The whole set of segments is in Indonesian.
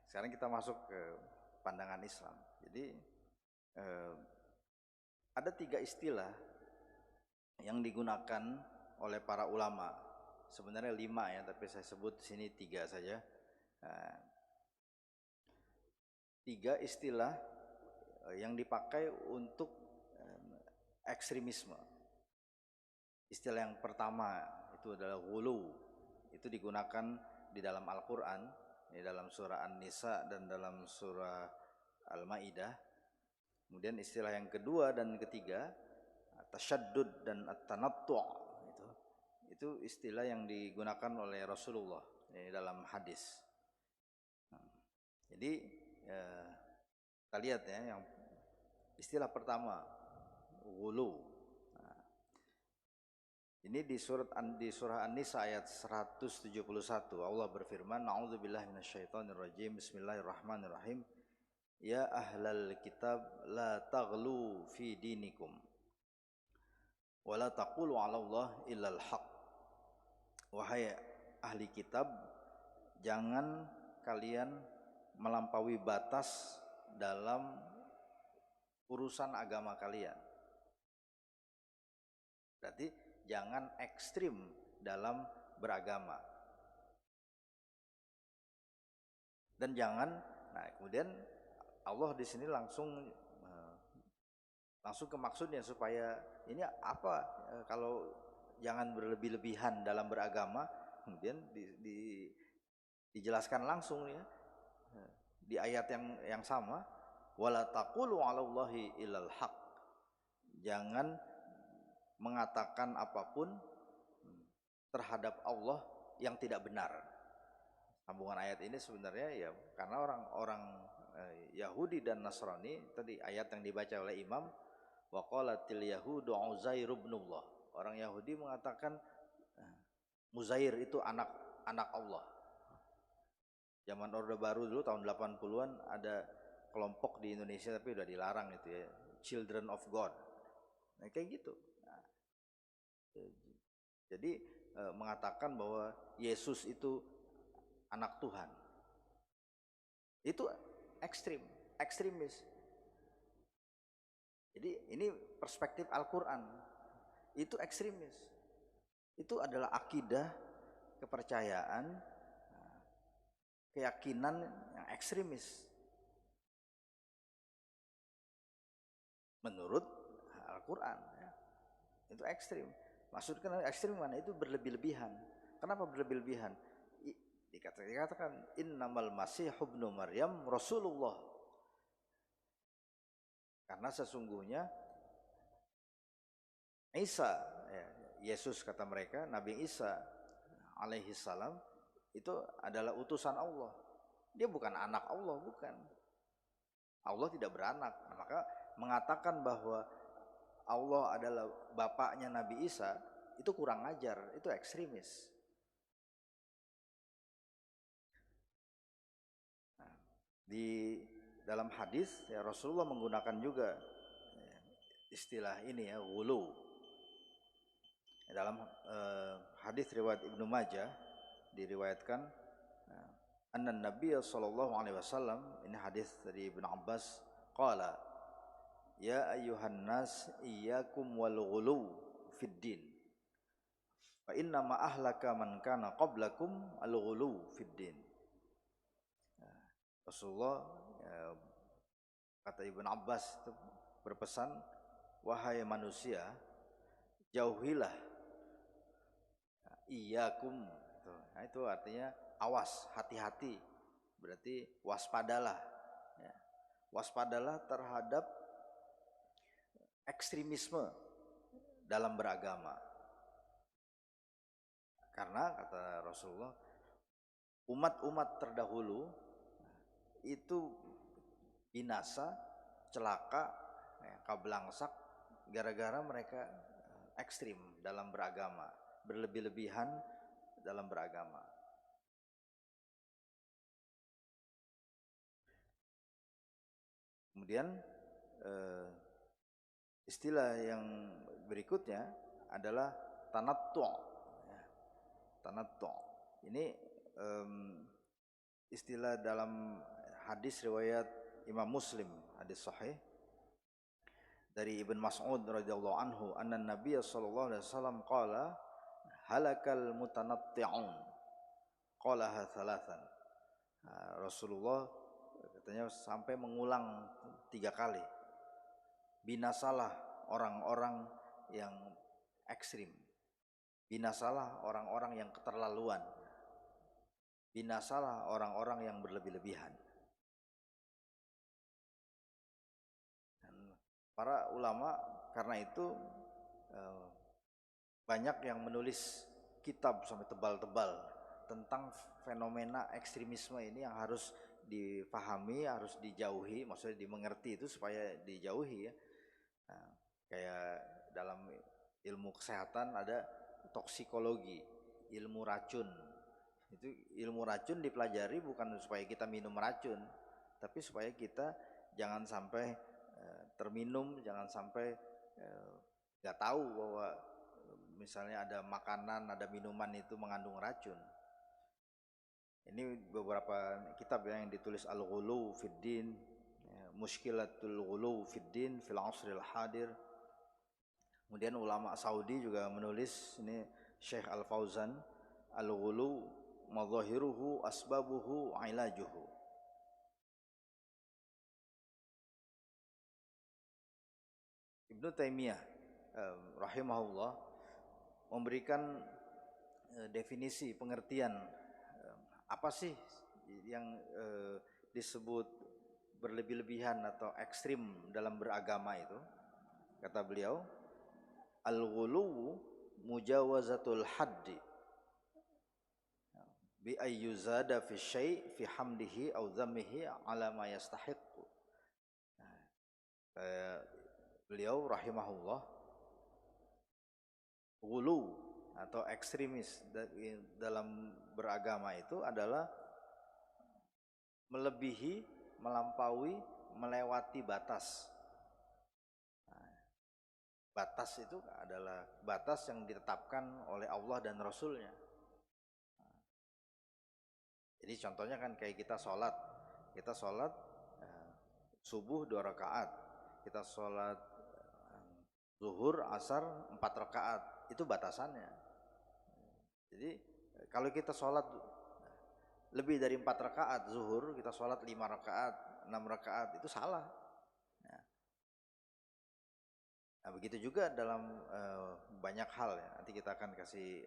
Sekarang kita masuk ke pandangan Islam. Jadi eh, ada 3 istilah yang digunakan oleh para ulama. Sebenarnya 5 ya, tapi saya sebut di sini 3 saja. Nah, 3 istilah yang dipakai untuk ekstremisme. Istilah yang pertama itu adalah ghulu. Itu digunakan di dalam Al-Quran, di dalam surah An-Nisa dan dalam surah Al-Maidah. Kemudian istilah yang kedua dan ketiga, tasyaddud dan at-tanattu', itu istilah yang digunakan oleh Rasulullah dalam hadis. Jadi kita lihat ya, yang istilah pertama ghulu. Ini di surah An-Nisa ayat 171 Allah berfirman, "A'udzubillahi minasyaitonirrajim. Bismillahirrahmanirrahim. Ya ahlal kitab la taghlu fi dinikum wa la taqulu 'ala Allah illal haq." Wahai ahli kitab, jangan kalian melampaui batas dalam urusan agama kalian. Berarti jangan ekstrim dalam beragama. Dan jangan, kemudian Allah di sini langsung ke maksudnya, supaya ini apa, kalau jangan berlebih-lebihan dalam beragama, kemudian dijelaskan langsung ya di ayat yang sama, wala taqulu 'alallahi illal haq. Jangan mengatakan apapun terhadap Allah yang tidak benar. Sambungan ayat ini sebenarnya ya karena orang-orang Yahudi dan Nasrani, tadi ayat yang dibaca oleh imam, wa qalatil yahudu Uzair ibnullah. Orang Yahudi mengatakan Uzair itu anak Allah. Zaman Orde Baru dulu tahun 80-an ada kelompok di Indonesia, tapi udah dilarang itu ya, Children of God. Nah, kayak gitu. Jadi mengatakan bahwa Yesus itu anak Tuhan. Itu ekstremis. Jadi ini perspektif Al-Quran. Itu ekstremis. Itu adalah akidah, kepercayaan, keyakinan yang ekstremis. Menurut Al-Quran ya. Itu ekstrim. Maksudnya ekstrim mana? Itu berlebih-lebihan. Kenapa berlebih-lebihan? Dikatakan innamal masih ibnu Maryam Rasulullah. Karena sesungguhnya Isa, Yesus kata mereka, Nabi Isa alaihi salam itu adalah utusan Allah. Dia bukan anak Allah, bukan. Allah tidak beranak. Nah, maka mengatakan bahwa Allah adalah bapaknya Nabi Isa itu kurang ajar, itu ekstremis. Nah, di dalam hadis ya Rasulullah menggunakan juga istilah ini ya, ghulu. Dalam hadis riwayat Ibnu Majah diriwayatkan anna Nabi sallallahu alaihi wasallam, ini hadis dari Ibnu Abbas, qala ya ayyuhan nas iyyakum wal ghulu fid din fa inna ma ahlaka man kana qablakum al ghulu fid din. Rasulullah kata Ibnu Abbas itu berpesan, wahai manusia, jauhilah iyyakum. Nah, itu artinya awas, hati-hati. Berarti waspadalah ya. Waspadalah terhadap ekstremisme dalam beragama. Karena kata Rasulullah, umat-umat terdahulu itu binasa, celaka, kablangsak gara-gara mereka ekstrim dalam beragama, berlebih-lebihan dalam beragama. Kemudian istilah yang berikutnya adalah tanattu'. Tanattu' ini istilah dalam hadis riwayat Imam Muslim, hadis sahih dari Ibn Mas'ud radhiyallahu anhu, anna Nabiy sallallahu alaihi wasallam qala halakal mutanatti'un qalaha thalathan. Rasulullah katanya sampai mengulang 3 kali, binasalah orang-orang yang ekstrim, binasalah orang-orang yang keterlaluan, binasalah orang-orang yang berlebih-lebihan. Dan para ulama karena itu banyak yang menulis kitab sampai tebal-tebal tentang fenomena ekstremisme ini yang harus dipahami, harus dijauhi, maksudnya dimengerti itu supaya dijauhi ya. Nah, kayak dalam ilmu kesehatan ada toksikologi, ilmu racun. Itu ilmu racun dipelajari bukan supaya kita minum racun, tapi supaya kita jangan sampai terminum, jangan sampai nggak tahu bahwa misalnya ada makanan, ada minuman itu mengandung racun. Ini beberapa kitab yang ditulis Al-Ghulu Fiddin, Mushkilatul Ghulu Fiddin fil Asril Hadir. Kemudian ulama Saudi juga menulis, ini Syekh Al-Fauzan, Al-Ghulu Madzahiruhu Asbabuhu Ilajuhu. Ibnu Taimiyah rahimahullah memberikan definisi pengertian apa sih yang disebut berlebih-lebihan atau ekstrim dalam beragama itu. Kata beliau, al-ghuluwu mujawazatul haddi bi ayyuzada fi syai' fi hamdihi aw dhammihi ala ma yastahiqqu. Beliau rahimahullah, ghulu atau ekstremis dalam beragama itu adalah melebihi, melampaui, melewati batas. Batas itu adalah batas yang ditetapkan oleh Allah dan Rasulnya. Jadi contohnya kan kayak kita sholat subuh 2 rakaat, kita sholat zuhur, asar 4 rakaat, itu batasannya. Jadi kalau kita sholat lebih dari 4 rakaat zuhur, kita sholat 5 rakaat, 6 rakaat, itu salah. Nah begitu juga dalam banyak hal ya. Nanti kita akan kasih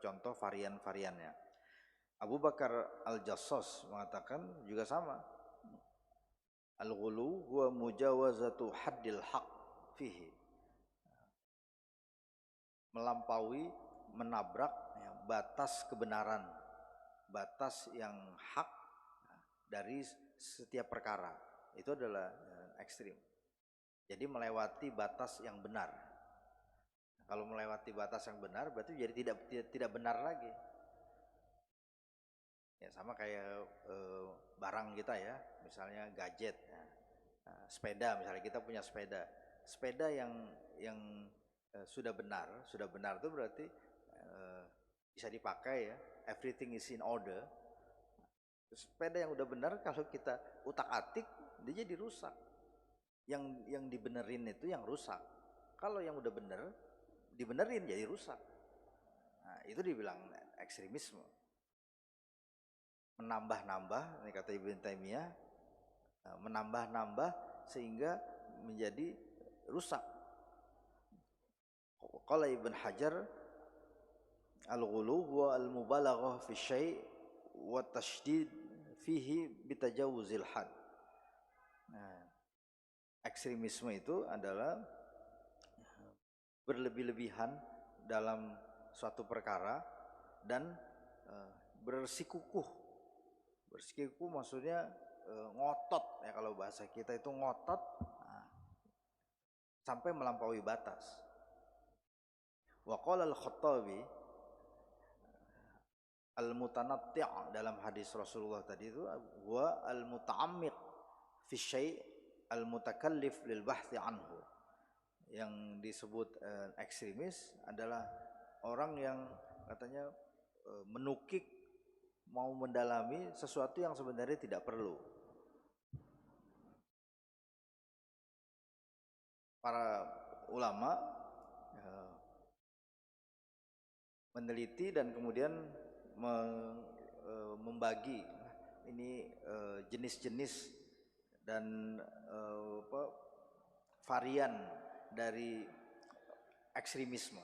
contoh varian-variannya. Abu Bakar Al-Jassas mengatakan juga sama. Al-ghulu huwa mujawazatu haddil haq fihi. Melampaui, menabrak batas kebenaran, batas yang hak dari setiap perkara. Itu adalah ekstrim. Jadi melewati batas yang benar. Kalau melewati batas yang benar berarti jadi tidak benar lagi. Ya sama kayak barang kita ya, misalnya gadget, ya. Sepeda misalnya, kita punya sepeda yang sudah benar itu berarti bisa dipakai ya, everything is in order. Sepeda yang udah benar kalau kita utak-atik dia jadi rusak. Yang dibenerin itu yang rusak. Kalau yang udah bener dibenerin jadi rusak. Nah, itu dibilang ekstremisme. Menambah-nambah, ini kata Ibnu Taimiyah, menambah-nambah sehingga menjadi rusak. Qala Ibnu Hajar, al-ghulu huwa al-mubalaghah fi syai' wa tasydid fihi bitajawuzil had. Nah, ekstremisme itu adalah berlebih-lebihan dalam suatu perkara dan bersikukuh. Bersikukuh maksudnya ngotot ya, kalau bahasa kita itu ngotot, sampai melampaui batas. Wa qala al-Khattabi al-mutanatti' dalam hadis Rasulullah tadi itu wa al-muta'ammiq fi syai' al-mutakallif lil bahthi anhu. Yang disebut ekstremis adalah orang yang katanya menukik, mau mendalami sesuatu yang sebenarnya tidak perlu. Para ulama meneliti dan kemudian membagi ini jenis-jenis dan varian dari ekstremisme.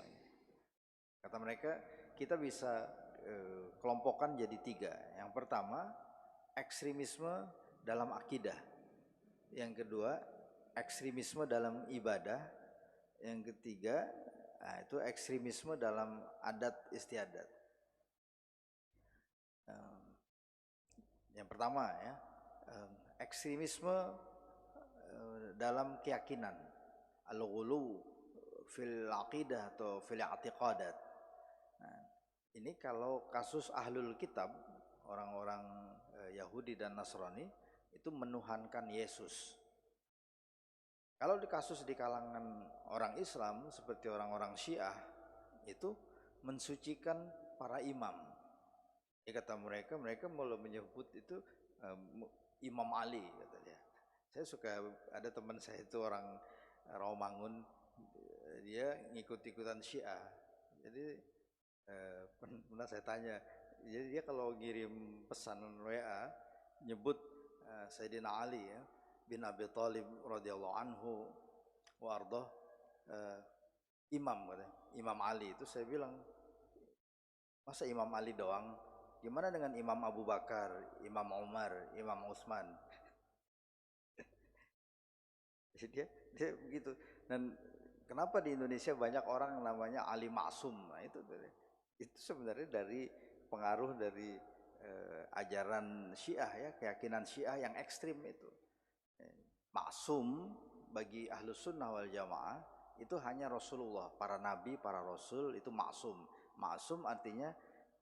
Kata mereka, kita bisa kelompokkan jadi 3. Yang pertama, ekstremisme dalam akidah. Yang kedua, ekstremisme dalam ibadah. Yang ketiga, itu ekstremisme dalam adat istiadat. Yang pertama ya, ekstremisme dalam keyakinan, al-ghulu fil aqidah atau fil i'tiqadat. Nah, ini kalau kasus ahlul kitab, orang-orang Yahudi dan Nasrani itu menuhankan Yesus. Kalau di kasus di kalangan orang Islam seperti orang-orang Syiah itu mensucikan para imam. Ya, kata mereka mulai menyebut itu Imam Ali katanya. Saya suka, ada teman saya itu orang Rawamangun, dia ngikut-ikutan Syiah. Jadi pernah saya tanya, jadi dia kalau ngirim pesan WA nyebut Sayyidina Ali ya bin Abi Thalib radhiyallahu anhu wa ardhah imam katanya, Imam Ali. Itu saya bilang, masa Imam Ali doang? Gimana dengan Imam Abu Bakar, Imam Umar, Imam Utsman? Jadi dia begitu. Dan kenapa di Indonesia banyak orang namanya Ali Maksum? Nah, itu sebenarnya dari pengaruh dari ajaran Syiah ya, keyakinan Syiah yang ekstrim itu. Maksum bagi Ahlus Sunnah wal Jamaah itu hanya Rasulullah, para nabi, para rasul itu maksum. Maksum artinya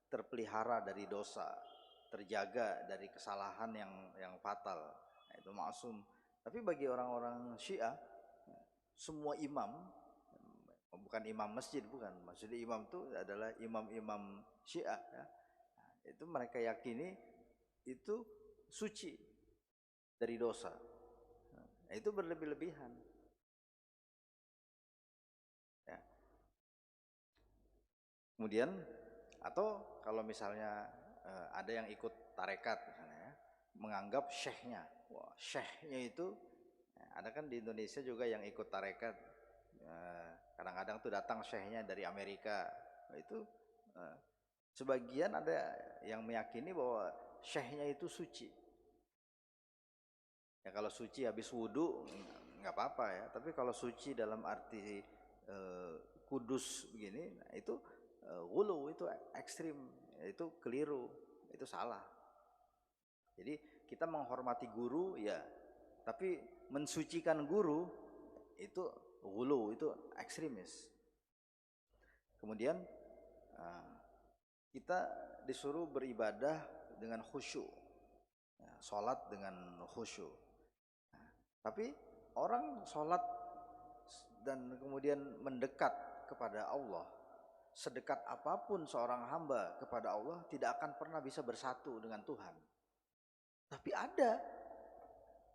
terpelihara dari dosa, terjaga dari kesalahan yang fatal. Nah, itu maksum. Tapi bagi orang-orang Syiah, semua imam, bukan imam masjid, bukan. Maksudnya imam itu adalah imam-imam Syiah ya. Itu mereka yakini itu suci dari dosa. Nah, itu berlebih-lebihan. Ya. Kemudian atau kalau misalnya ada yang ikut tarekat misalnya ya, menganggap syekhnya, wah syekhnya itu ada kan di Indonesia juga yang ikut tarekat, kadang-kadang tuh datang syekhnya dari Amerika. Nah, itu sebagian ada yang meyakini bahwa syekhnya itu suci. Ya kalau suci habis wudhu nggak apa-apa ya, tapi kalau suci dalam arti kudus begini, nah itu ghulu, itu ekstrim, itu keliru, itu salah. Jadi kita menghormati guru ya, tapi mensucikan guru itu ghulu, itu ekstremis. Kemudian kita disuruh beribadah dengan khusyuk, ya, sholat dengan khusyuk. Tapi orang sholat dan kemudian mendekat kepada Allah, sedekat apapun seorang hamba kepada Allah tidak akan pernah bisa bersatu dengan Tuhan. Tapi ada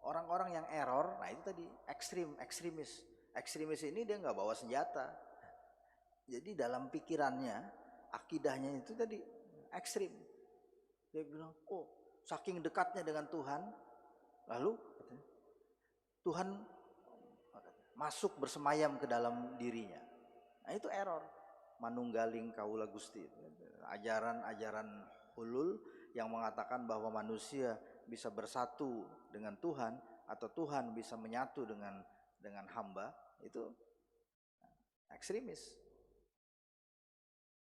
orang-orang yang error, nah itu tadi ekstremis. Ekstremis ini dia nggak bawa senjata. Jadi dalam pikirannya, akidahnya itu tadi ekstrim. Dia bilang, oh saking dekatnya dengan Tuhan, lalu Tuhan masuk bersemayam ke dalam dirinya. Nah itu error. Manunggaling kaula Gusti. Ajaran-ajaran hulul yang mengatakan bahwa manusia bisa bersatu dengan Tuhan atau Tuhan bisa menyatu dengan hamba, itu ekstremis.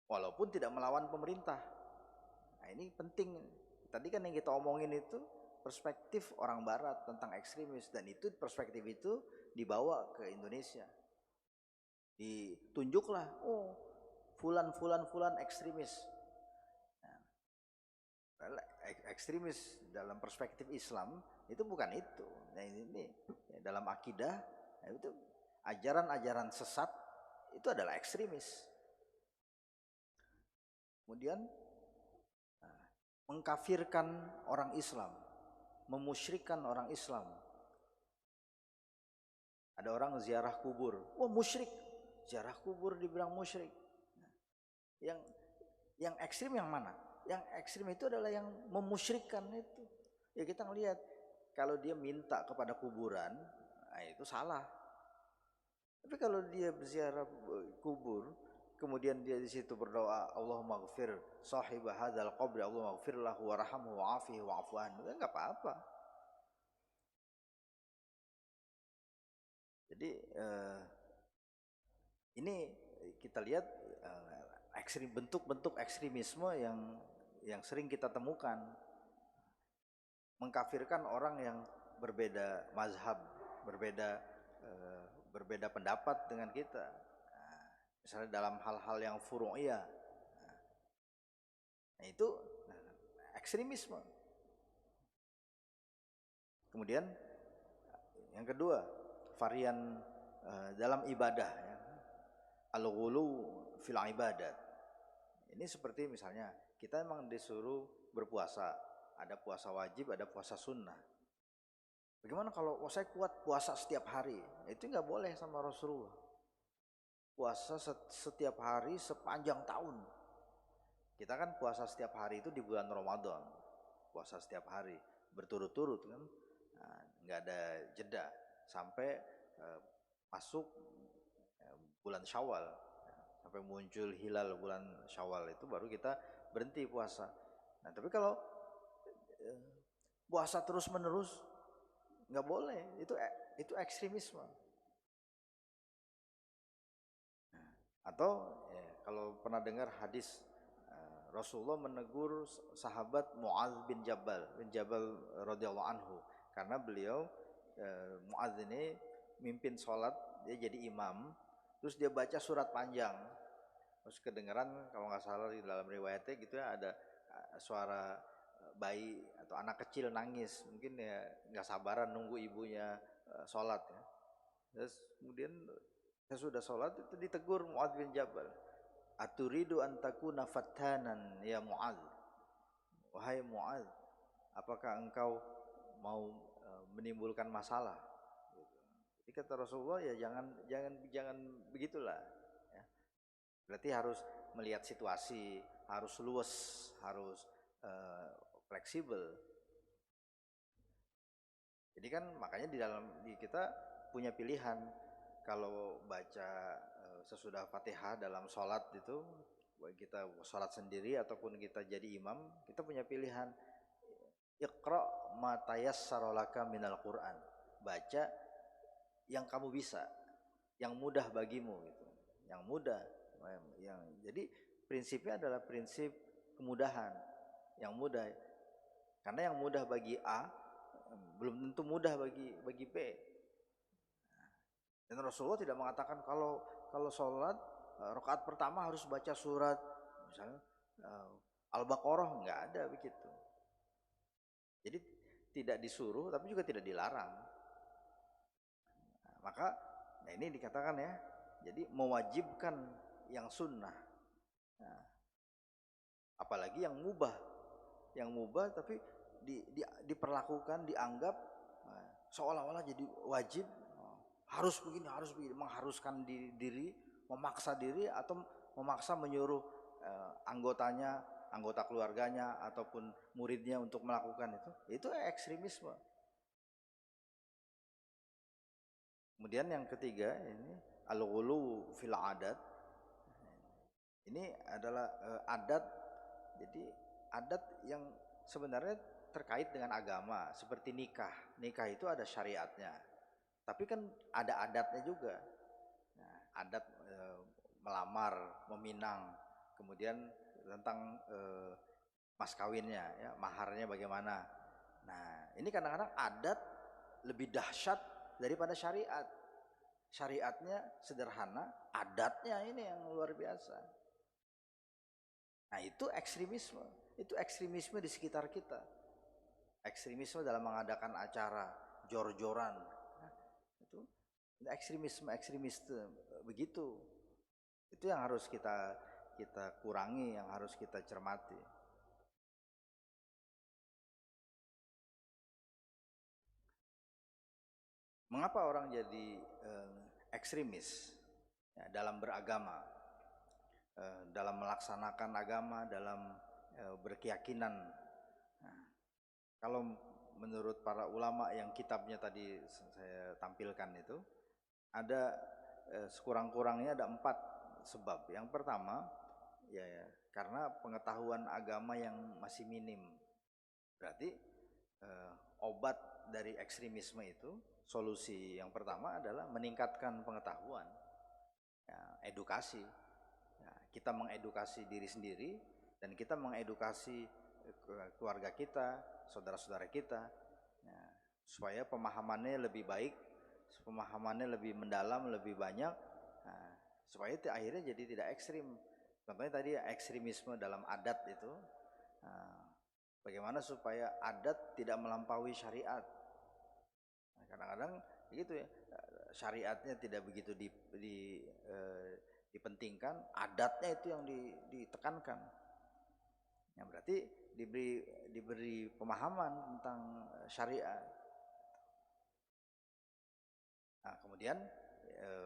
Walaupun tidak melawan pemerintah. Nah ini penting. Tadi kan yang kita omongin itu perspektif orang barat tentang ekstremis, dan itu perspektif itu dibawa ke Indonesia. Ditunjuklah, oh fulan ekstremis. Nah, ekstremis dalam perspektif Islam itu bukan itu. Nah ini dalam akidah, nah itu ajaran-ajaran sesat itu adalah ekstremis. Kemudian mengkafirkan orang Islam, memusyrikan orang Islam. Ada orang ziarah kubur, wah musyrik, ziarah kubur dibilang musyrik. Yang ekstrim yang mana? Yang ekstrim itu adalah yang memusyrikkan itu. Ya kita ngelihat kalau dia minta kepada kuburan, nah itu salah. Tapi kalau dia berziarah kubur, kemudian dia di situ berdoa, Allahumma ghfir sahib hadzal qabri, Allahumma ghfir lahu warhamhu wa'afihi wa'fu anhu, enggak apa-apa. Jadi ini kita lihat bentuk-bentuk ekstremisme yang sering kita temukan, mengkafirkan orang yang berbeda mazhab, berbeda pendapat dengan kita. Misalnya dalam hal-hal yang furu'iyah. Nah, itu ekstremisme. Kemudian yang kedua, varian dalam ibadah ya. Al-ghulu fil ibadat. Ini seperti misalnya kita memang disuruh berpuasa, ada puasa wajib, ada puasa sunnah. Bagaimana kalau saya kuat puasa setiap hari? Itu nggak boleh sama Rasulullah. Puasa setiap hari sepanjang tahun. Kita kan puasa setiap hari itu di bulan Ramadan. Puasa setiap hari berturut-turut kan, nah, nggak ada jeda sampai masuk bulan Syawal, sampai muncul hilal bulan Syawal itu baru kita berhenti puasa. Nah tapi kalau puasa terus menerus nggak boleh, itu ekstremisme. Atau kalau pernah dengar hadis Rasulullah menegur sahabat Mu'adz bin Jabal radhiyallahu anhu karena beliau Mu'adz ini mimpin sholat, dia jadi imam, terus dia baca surat panjang, terus kedengaran kalau nggak salah di dalam riwayatnya gitu ya, ada suara bayi atau anak kecil nangis, mungkin ya nggak sabaran nunggu ibunya sholat ya. Terus kemudian sesudah sholat itu ditegur Mu'adz bin Jabal, aturidu an takuna fattanan ya Mu'adz, wahai Mu'adz, apakah engkau mau menimbulkan masalah? Jadi kata Rasulullah ya jangan begitulah ya. Berarti harus melihat situasi, harus luas, harus fleksibel. Jadi kan makanya di kita punya pilihan. Kalau baca sesudah Fatihah dalam sholat itu, kita sholat sendiri ataupun kita jadi imam, kita punya pilihan. Iqra ma tayassara laka minal Qur'an. Baca yang kamu bisa, yang mudah bagimu gitu. Yang mudah. Jadi prinsipnya adalah prinsip kemudahan. Yang mudah. Karena yang mudah bagi A belum tentu mudah bagi B. Dan Rasulullah tidak mengatakan kalau sholat rakaat pertama harus baca surat misalnya Al-Baqarah, nggak ada begitu. Jadi tidak disuruh tapi juga tidak dilarang. Nah, maka ini dikatakan ya, jadi mewajibkan yang sunnah. Nah, apalagi yang mubah tapi diperlakukan, dianggap seolah-olah jadi wajib. Harus begini, mengharuskan diri, memaksa diri atau memaksa menyuruh anggota keluarganya ataupun muridnya untuk melakukan itu ekstremisme. Kemudian yang ketiga ini al-ghulu fil adat. Ini adalah adat, jadi adat yang sebenarnya terkait dengan agama, seperti nikah. Nikah itu ada syariatnya. Tapi kan ada adatnya juga. Nah, adat melamar, meminang, kemudian tentang mas kawinnya, ya, maharnya bagaimana. Nah, ini kadang-kadang adat lebih dahsyat daripada syariat. Syariatnya sederhana, adatnya ini yang luar biasa. Nah, itu ekstremisme. Itu ekstremisme di sekitar kita. Ekstremisme dalam mengadakan acara, jor-joran. Ekstremisme begitu. Itu yang harus kita kurangi, yang harus kita cermati. Mengapa orang jadi ekstremis ya, dalam beragama, dalam melaksanakan agama, dalam berkeyakinan? Nah, kalau menurut para ulama yang kitabnya tadi saya tampilkan itu, ada sekurang-kurangnya ada 4 sebab. Yang pertama, ya karena pengetahuan agama yang masih minim. Berarti obat dari ekstremisme itu, solusi yang pertama adalah meningkatkan pengetahuan, ya, edukasi. Ya, kita mengedukasi diri sendiri dan kita mengedukasi keluarga kita, saudara-saudara kita, ya, supaya pemahamannya lebih baik, pemahamannya lebih mendalam, lebih banyak, nah, supaya akhirnya jadi tidak ekstrim. Contohnya tadi ekstremisme dalam adat itu, nah, bagaimana supaya adat tidak melampaui syariat. Nah, kadang-kadang gitu ya, syariatnya tidak begitu dipentingkan, adatnya itu yang ditekankan. Ya, berarti diberi pemahaman tentang syariat. Nah, kemudian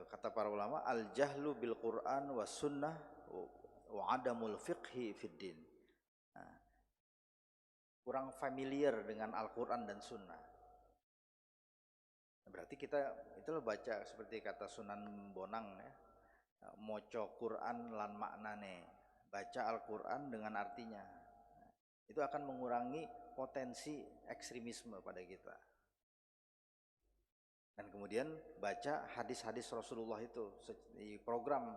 kata para ulama, al-jahlu bil Qur'an was sunnah wa adamul fiqhi fid din. Nah, kurang familiar dengan Al-Qur'an dan sunnah. Nah, berarti kita itulah baca seperti kata Sunan Bonang ya, moco Quran lan maknane, baca Al-Qur'an dengan artinya. Nah, itu akan mengurangi potensi ekstremisme pada kita. Dan kemudian baca hadis-hadis Rasulullah itu di program,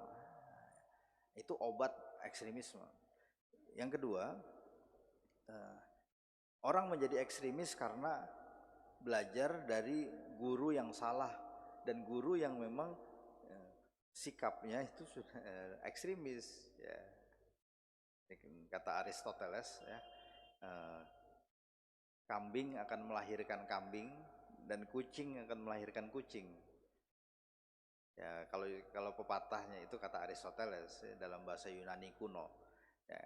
itu obat ekstremisme. Yang kedua, orang menjadi ekstremis karena belajar dari guru yang salah dan guru yang memang sikapnya itu sudah ekstremis ya. Kata Aristoteles ya, kambing akan melahirkan kambing dan kucing akan melahirkan kucing. Ya, kalau pepatahnya itu kata Aristoteles ya, dalam bahasa Yunani kuno. Ya,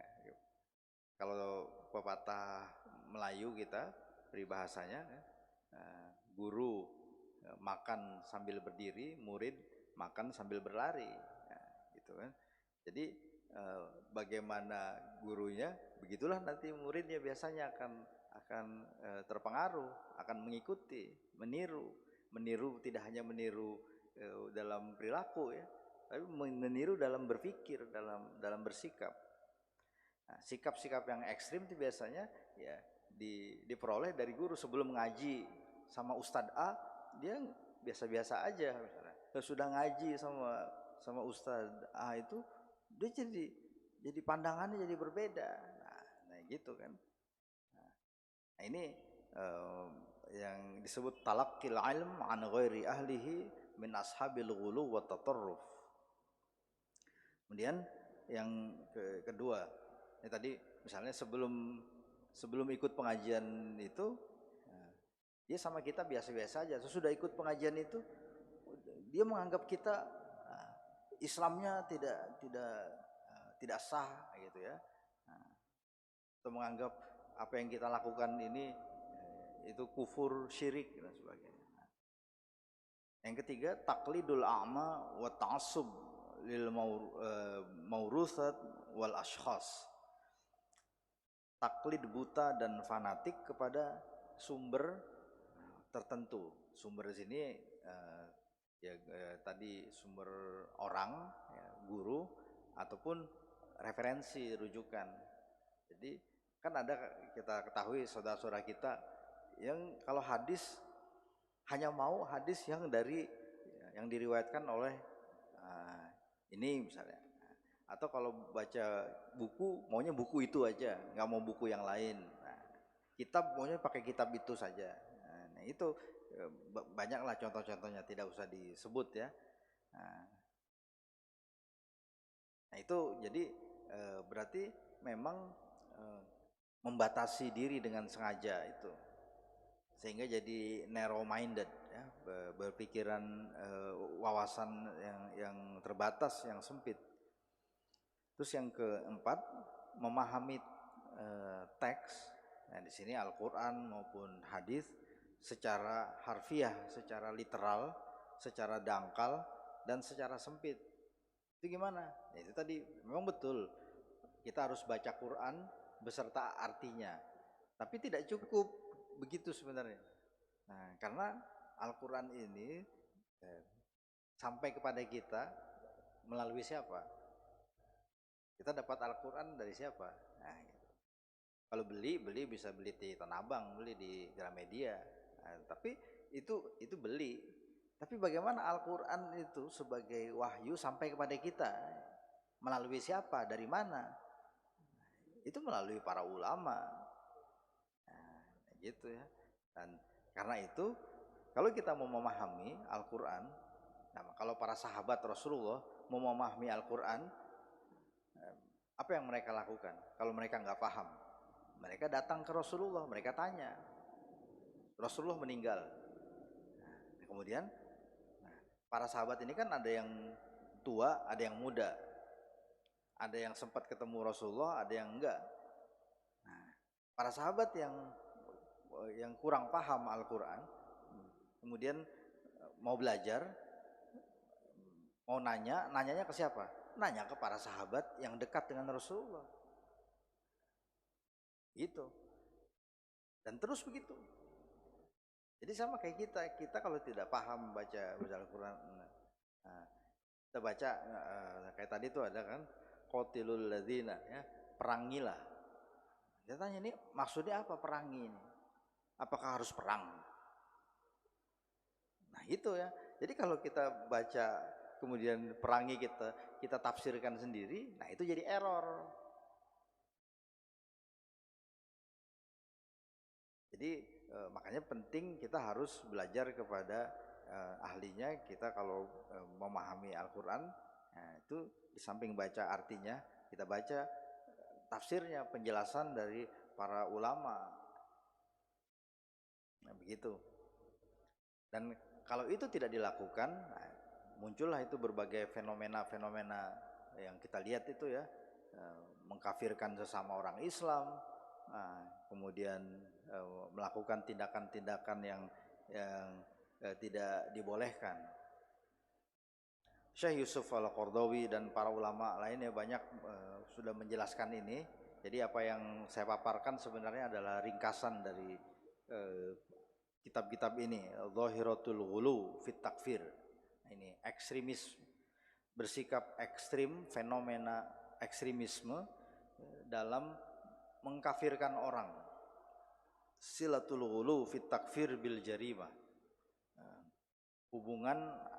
kalau pepatah Melayu kita peribahasanya, guru makan sambil berdiri, murid makan sambil berlari, ya, gitu kan. Jadi bagaimana gurunya, begitulah nanti muridnya biasanya akan terpengaruh, akan mengikuti, meniru tidak hanya meniru dalam perilaku ya, tapi meniru dalam berpikir, dalam bersikap. Nah, sikap-sikap yang ekstrim itu biasanya ya diperoleh dari guru. Sebelum ngaji sama Ustadz A, dia biasa-biasa aja misalnya. Sudah ngaji sama Ustadz A itu, dia jadi pandangannya jadi berbeda. Nah gitu kan. Nah ini yang disebut talaqqil ilm an ghairi ahlihi min ashabil ghulu wa tatarruf. Kemudian yang kedua, ini tadi misalnya sebelum ikut pengajian itu, dia sama kita biasa-biasa aja. Sesudah ikut pengajian itu, dia menganggap kita Islamnya tidak sah gitu ya. Atau menganggap apa yang kita lakukan ini itu kufur, syirik dan sebagainya. Yang ketiga, taklidul a'ma wa ta'assub lil maurusat wal ashkhas. Taklid buta dan fanatik kepada sumber tertentu. Sumber di sini tadi sumber orang, ya, guru ataupun referensi rujukan. Jadi kan ada, kita ketahui saudara-saudara kita yang kalau hadis hanya mau hadis yang diriwayatkan oleh ini misalnya, atau kalau baca buku maunya buku itu aja, nggak mau buku yang lain. Nah, kitab maunya pakai kitab itu saja. Nah itu banyaklah contoh-contohnya, tidak usah disebut ya. Nah itu jadi berarti memang membatasi diri dengan sengaja itu, sehingga jadi narrow minded ya, berpikiran wawasan yang terbatas, yang sempit. Terus yang keempat, memahami teks, nah di sini Al-Qur'an maupun hadis secara harfiah, secara literal, secara dangkal, dan secara sempit. Itu gimana? Ya, itu tadi memang betul kita harus baca Quran beserta artinya, tapi tidak cukup begitu sebenarnya. Nah, karena Al-Quran ini sampai kepada kita melalui siapa? Kita dapat Al-Quran dari siapa? Nah, gitu. Kalau beli bisa beli di Tanah Abang, beli di Gramedia. Nah, tapi itu beli. Tapi bagaimana Al-Quran itu sebagai wahyu sampai kepada kita? Melalui siapa? Dari mana? Itu melalui para ulama. Nah, gitu ya. Dan karena itu, kalau kita mau memahami Al-Quran, nah, kalau para sahabat Rasulullah mau memahami Al-Quran, apa yang mereka lakukan? Kalau mereka nggak paham, mereka datang ke Rasulullah, mereka tanya. Rasulullah meninggal. Nah, kemudian para sahabat ini kan ada yang tua, ada yang muda, ada yang sempat ketemu Rasulullah, ada yang enggak. Nah, para sahabat yang kurang paham Al-Quran, kemudian mau belajar, mau nanyanya ke siapa? Nanya ke para sahabat yang dekat dengan Rasulullah. Gitu. Dan terus begitu. Jadi sama kayak kita kalau tidak paham baca Al-Quran, nah, kita baca kayak tadi tuh ada kan, qatilul ladzina, ya, perangilah. Dia tanya, ini maksudnya apa perangi ini? Apakah harus perang? Nah itu ya. Jadi kalau kita baca kemudian perangi kita tafsirkan sendiri, nah itu jadi error. Jadi makanya penting kita harus belajar kepada ahlinya. Kita kalau memahami Al-Quran, nah, itu di samping baca artinya, kita baca tafsirnya, penjelasan dari para ulama. Nah, begitu. Dan kalau itu tidak dilakukan, nah, muncullah itu berbagai fenomena-fenomena yang kita lihat itu ya, mengkafirkan sesama orang Islam, kemudian melakukan tindakan-tindakan yang tidak dibolehkan. Syekh Yusuf Al-Qaradawi dan para ulama lainnya banyak sudah menjelaskan ini. Jadi apa yang saya paparkan sebenarnya adalah ringkasan dari kitab-kitab ini, Zahiratul Ghulu fit Takfir. Ini ekstremis, bersikap ekstrim, fenomena ekstremisme dalam mengkafirkan orang. Silatul Ghulu fit Takfir bil Jarimah. Hubungan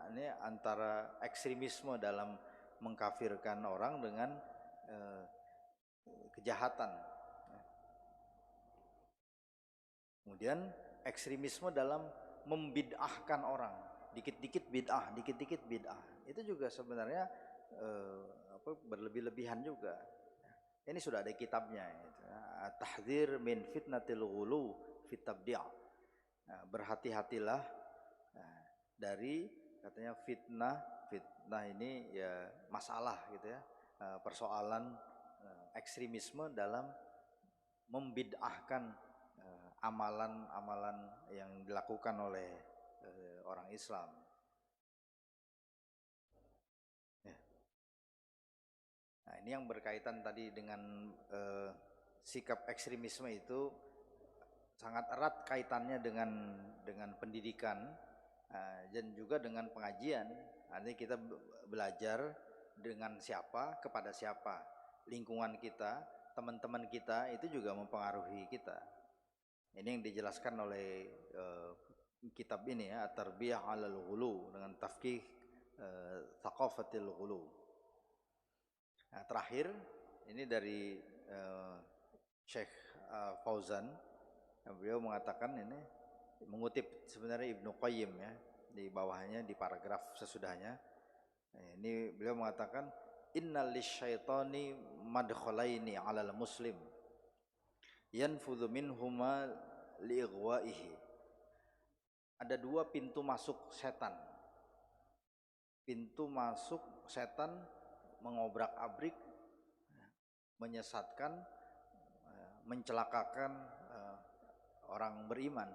ini antara ekstremisme dalam mengkafirkan orang dengan kejahatan. Kemudian ekstremisme dalam membid'ahkan orang, dikit-dikit bid'ah, dikit-dikit bid'ah. Itu juga sebenarnya berlebih-lebihan juga. Ini sudah ada kitabnya, Tahdzir min fitnatil ghulu fit tabdi'. Berhati-hatilah dari katanya fitnah ini ya masalah gitu ya, persoalan ekstremisme dalam membid'ahkan amalan-amalan yang dilakukan oleh orang Islam. Nah, ini yang berkaitan tadi dengan sikap ekstremisme itu sangat erat kaitannya dengan pendidikan dan juga dengan pengajian. Nanti kita belajar dengan siapa, kepada siapa, lingkungan kita, teman-teman kita itu juga mempengaruhi kita. Ini yang dijelaskan oleh kitab ini ya, At-Tarbiyah 'alal Ghulu dengan tafkih Thaqafatil Ghulu. Nah, terakhir ini dari Syekh Fauzan, beliau mengatakan ini mengutip sebenarnya Ibnu Qayyim ya, di bawahnya di paragraf sesudahnya. Ini beliau mengatakan innal lisyaitani madkhalaini 'alal muslim yanfudhu minhuma liighwaihi. Ada dua pintu masuk setan. Pintu masuk setan mengobrak-abrik, menyesatkan, mencelakakan orang beriman.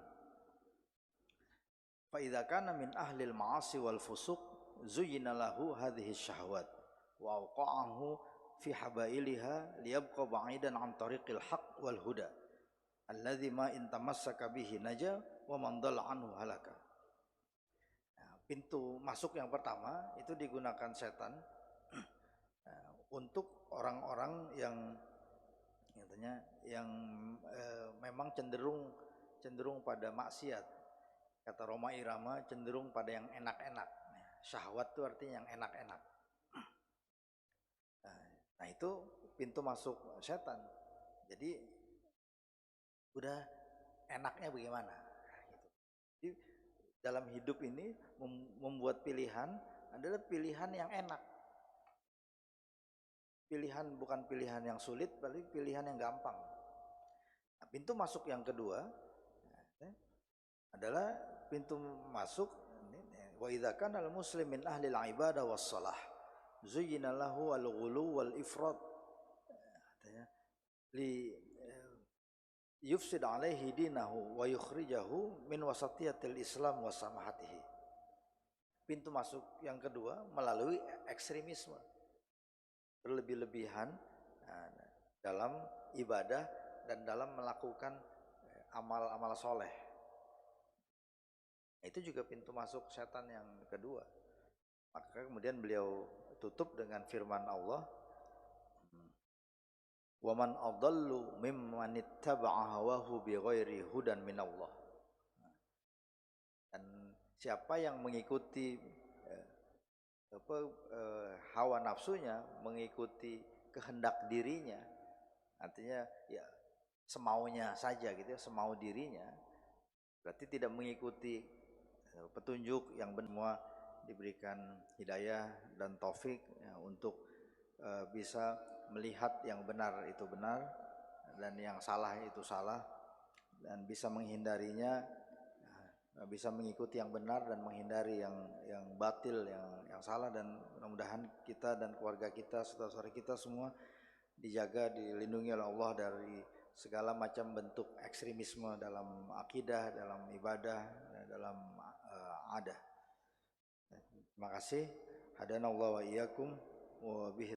fa idza kana min ahli al-ma'asi wal fusuq zuyyina lahu hadhihi syahwat wa awqa'ahu fi habailiha liyabqa ba'idan an tariqil haqq wal huda alladzi ma in tamassaka bihi naja wa man dhalla anhu halaka. Pintu masuk yang pertama itu digunakan setan untuk orang-orang yang memang cenderung pada maksiat. Kata Roma Irama cenderung pada yang enak-enak. Syahwat itu artinya yang enak-enak. Nah itu pintu masuk setan. Jadi udah enaknya bagaimana? Jadi dalam hidup ini membuat pilihan adalah pilihan yang enak. Pilihan bukan pilihan yang sulit, tapi pilihan yang gampang. Nah, pintu masuk yang kedua adalah pintu masuk wa idza kana al-muslim min ahli al-ibadah was-shalah zuyyina lahu al-ghulu wal ifrat li yufsid alaihi dinahu wa yukhrijahu min wasatiyatil Islam wa samahatihi. Pintu masuk yang kedua melalui ekstremisme, berlebih-lebihan dalam ibadah dan dalam melakukan amal-amal soleh. Itu juga pintu masuk setan yang kedua. Maka kemudian beliau tutup dengan firman Allah, wa man adallu mimman ittaba'a hawahu bighairi hudan minallah. Dan siapa yang mengikuti hawa nafsunya, mengikuti kehendak dirinya, artinya ya semaunya saja gitu ya, semau dirinya, berarti tidak mengikuti petunjuk yang benar. Diberikan hidayah dan taufik ya, untuk bisa melihat yang benar itu benar dan yang salah itu salah, dan bisa menghindarinya, bisa mengikuti yang benar dan menghindari yang batil, yang salah. Dan mudah-mudahan kita dan keluarga kita, saudara-saudara kita semua dijaga, dilindungi oleh Allah dari segala macam bentuk ekstremisme dalam akidah, dalam ibadah, dalam adah. Terima kasih. Hadanallahu wa iyyakum wa bihi